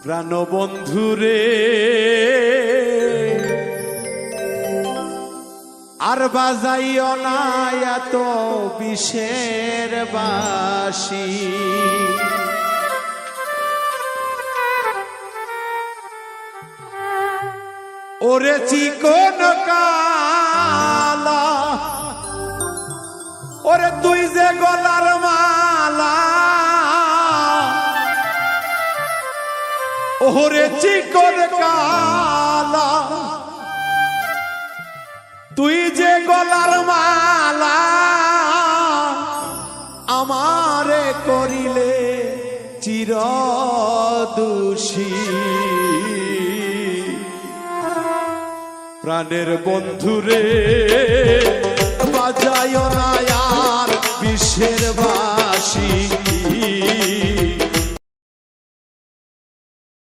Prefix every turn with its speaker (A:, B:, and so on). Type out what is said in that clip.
A: প্রাণবন্ধুরে আর বাজাইও না এত বিষের বাঁশি, ওরে চিকন কালা, ওরে তুই যে গলার মালা, ওরে চিকন কালা, তুই যে গলার মালা আমারে করিলে চিরদোষী। প্রাণের বন্ধুরে বাজায় না আর বিষের বাঁশি,